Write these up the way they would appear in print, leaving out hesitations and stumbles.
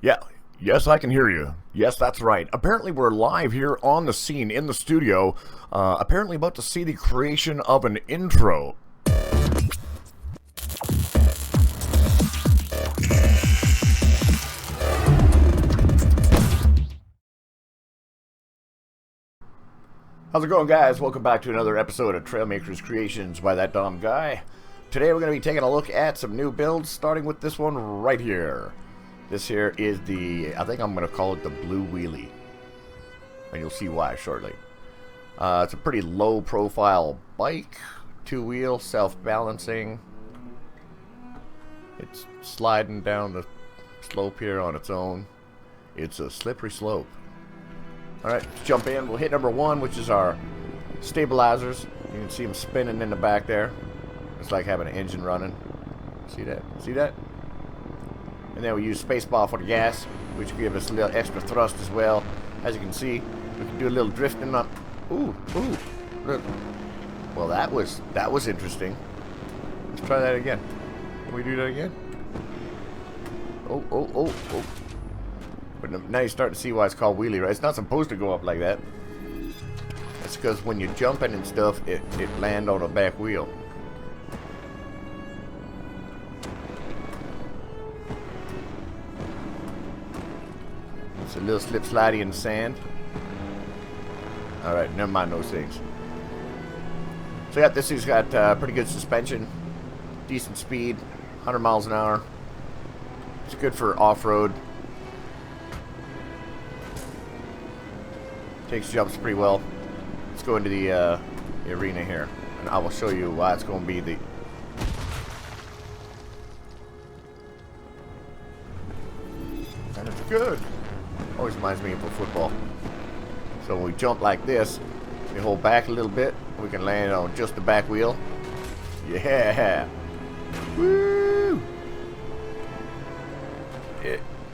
Yeah, yes, I can hear you. Yes, that's right. Apparently, we're live here on the scene in the studio. Apparently, about to see the creation of an intro. How's it going, guys? Welcome back to another episode of Trailmakers Creations by ThatDomGuy. Today, we're going to be taking a look at some new builds, starting with this one right here. This here is the, I think I'm going to call it the Blue Wheelie. And you'll see why shortly. It's a pretty low profile bike, two-wheel, self-balancing. It's sliding down the slope here on its own. It's a slippery slope. Alright, let's jump in. We'll hit number one, which is our stabilizers. You can see them spinning in the back there. It's like having an engine running. See that? See that? And then we use spacebar for the gas, which gives us a little extra thrust as well. As you can see, we can do a little drifting up. Ooh, ooh. Look. Well, that was interesting. Let's try that again. Can we do that again? Oh, oh, oh, oh. But now you start to see why it's called wheelie, right? It's not supposed to go up like that. That's because when you're jumping and stuff, it lands on a back wheel. It's a little slip slidey in the sand. Alright, never mind those things. So yeah, this thing's got pretty good suspension, decent speed, 100 miles an hour. It's good for off-road. Takes jumps pretty well. Let's go into the arena here, and I will show you why it's going to be the... And it's good. Always reminds me of football. So when we jump like this, we hold back a little bit. We can land on just the back wheel. Yeah. Woo!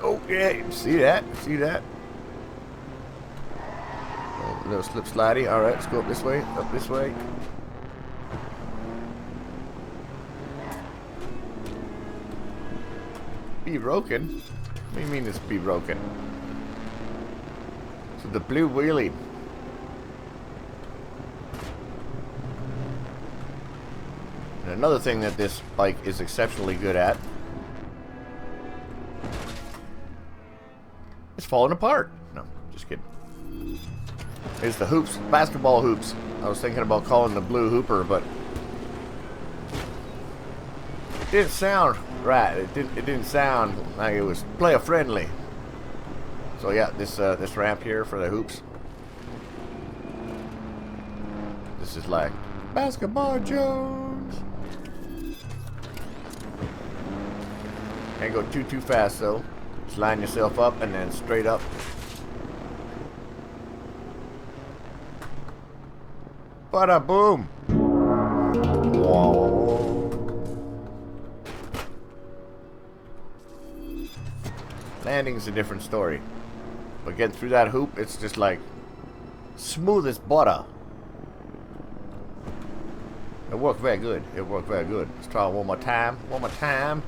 Oh yeah, see that? See that? A little slip slidey. Alright, let's go up this way. Up this way. Be broken? What do you mean it's be broken? So the Blue Wheelie. And another thing that this bike is exceptionally good at is falling apart. No, just kidding. Here's the hoops, basketball hoops. I was thinking about calling the Blue Hooper, but it didn't sound right. It didn't sound like it was player friendly. So yeah, this ramp here for the hoops. This is like Basketball Jones. Can't go too fast though. Just line yourself up and then straight up. Bada boom! Whoa. Landing's a different story. But getting through that hoop, it's just like smooth as butter. It worked very good. It worked very good. Let's try it one more time. One more time.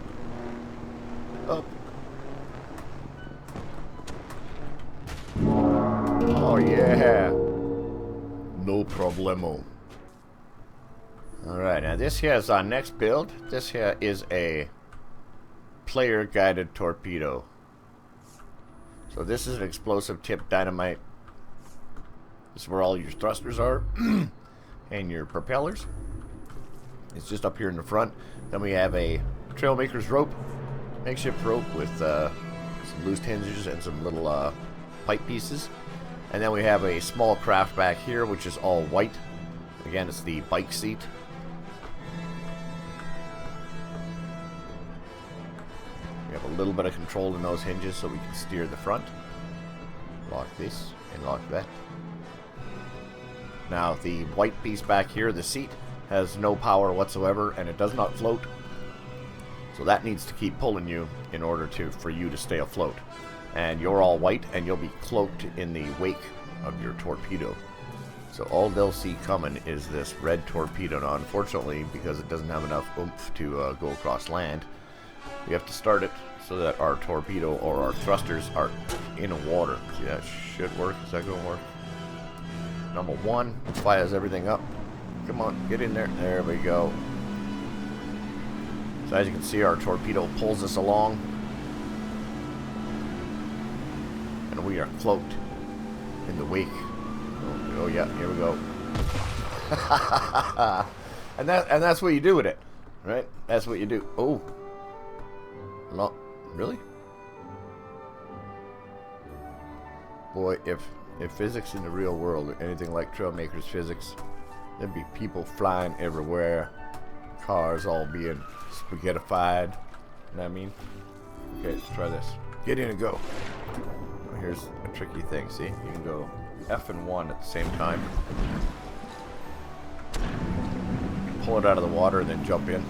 Up. Oh yeah. No problemo. Alright, now this here is our next build. This here is a player guided torpedo. So this is an explosive tip dynamite. This is where all your thrusters are and your propellers. It's just up here in the front. Then we have a Trailmakers rope, makeshift rope with some loose hinges and some little pipe pieces. And then we have a small craft back here, which is all white. Again, it's the bike seat. We have a little bit of control in those hinges so we can steer the front. Lock this and lock that. Now the white piece back here, the seat, has no power whatsoever and it does not float. So that needs to keep pulling you in order for you to stay afloat. And you're all white and you'll be cloaked in the wake of your torpedo. So all they'll see coming is this red torpedo. Now unfortunately, because it doesn't have enough oomph to go across land, we have to start it so that our torpedo or our thrusters are in the water. See, that should work. Is that going to work? Number 1 fires everything up. Come on, get in there. There we go. So as you can see, our torpedo pulls us along. And we are cloaked in the wake. Oh yeah, here we go. and that's what you do with it, right? That's what you do. Oh, no, really? Boy, if physics in the real world were anything like Trailmakers physics, there'd be people flying everywhere, cars all being spaghettified. You know what I mean? Okay, let's try this. Get in and go. Here's a tricky thing. See, you can go F and 1 at the same time. Pull it out of the water and then jump in.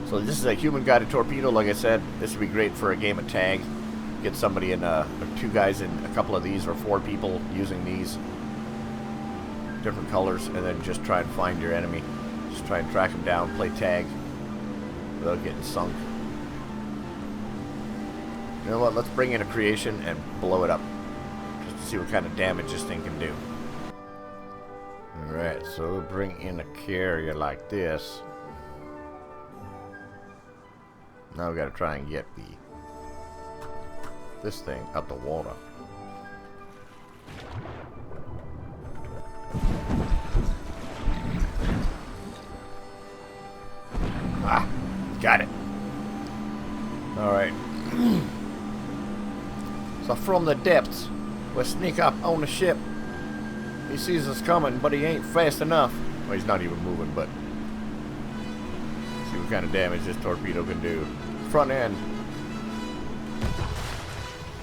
So this is a human-guided torpedo. Like I said, this would be great for a game of tag. Get somebody in, or 2 guys in a couple of these, or 4 people using these different colors, and then just try and find your enemy. Just try and track them down, play tag without getting sunk. You know what? Let's bring in a creation and blow it up, just to see what kind of damage this thing can do. Alright, so we'll bring in a carrier like this. Now we gotta try and get this thing out the water. Ah, got it. Alright. So from the depths, we sneak up on the ship. He sees us coming, but he ain't fast enough. Well, he's not even moving, but see what kind of damage this torpedo can do. Front end.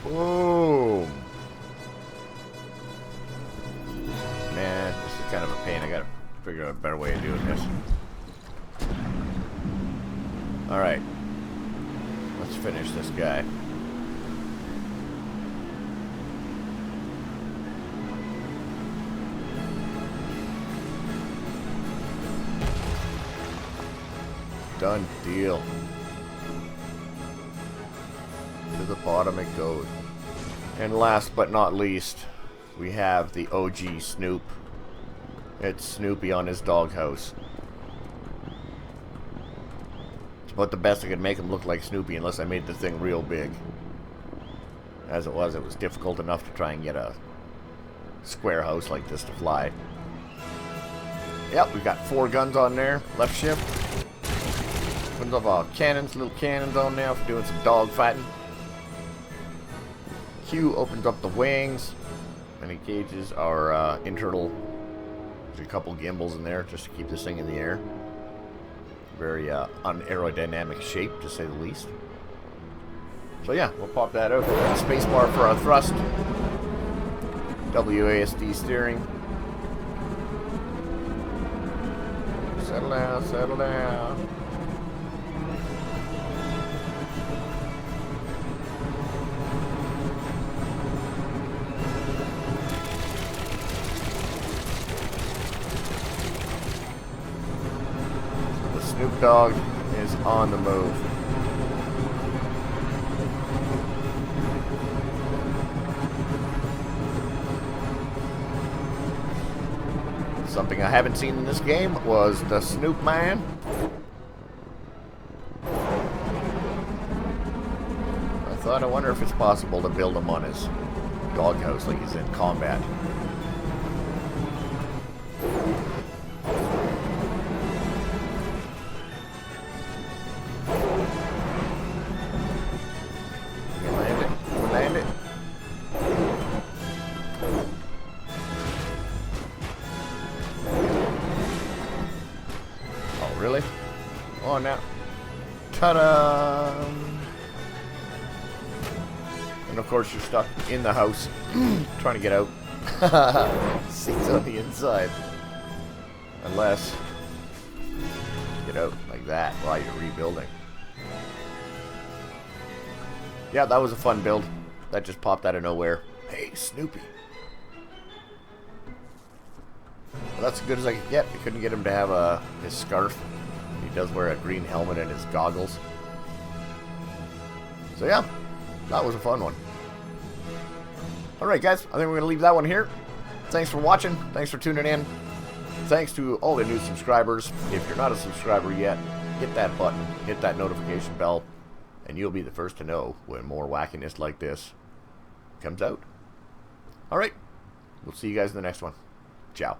Boom. Man, this is kind of a pain. I gotta figure out a better way of doing this. Alright. Let's finish this guy. Done deal. To the bottom it goes. And last but not least, we have the OG Snoop. It's Snoopy on his doghouse. It's about the best I could make him look like Snoopy unless I made the thing real big. As it was difficult enough to try and get a square house like this to fly. Yep, we've got 4 guns on there. Left ship. Opens up our cannons, little cannons on there for doing some dog fighting. Q opens up the wings and engages our internal. There's a couple gimbals in there just to keep this thing in the air. Very unaerodynamic shape, to say the least. So yeah, we'll pop that out. Spacebar for our thrust. WASD steering. Settle down, settle down. Snoop Dogg is on the move. Something I haven't seen in this game was the Snoop Man. I wonder if it's possible to build him on his doghouse like he's in combat. Really? Oh, now. Ta-da! And of course you're stuck in the house trying to get out. Seats on the inside. Unless you get out like that while you're rebuilding. Yeah, that was a fun build. That just popped out of nowhere. Hey, Snoopy. Well, that's as good as I could get. I couldn't get him to have his scarf. He does wear a green helmet and his goggles. So yeah, that was a fun one. Alright guys, I think we're going to leave that one here. Thanks for watching. Thanks for tuning in. Thanks to all the new subscribers. If you're not a subscriber yet, hit that button, hit that notification bell, and you'll be the first to know when more wackiness like this comes out. Alright, we'll see you guys in the next one. Ciao.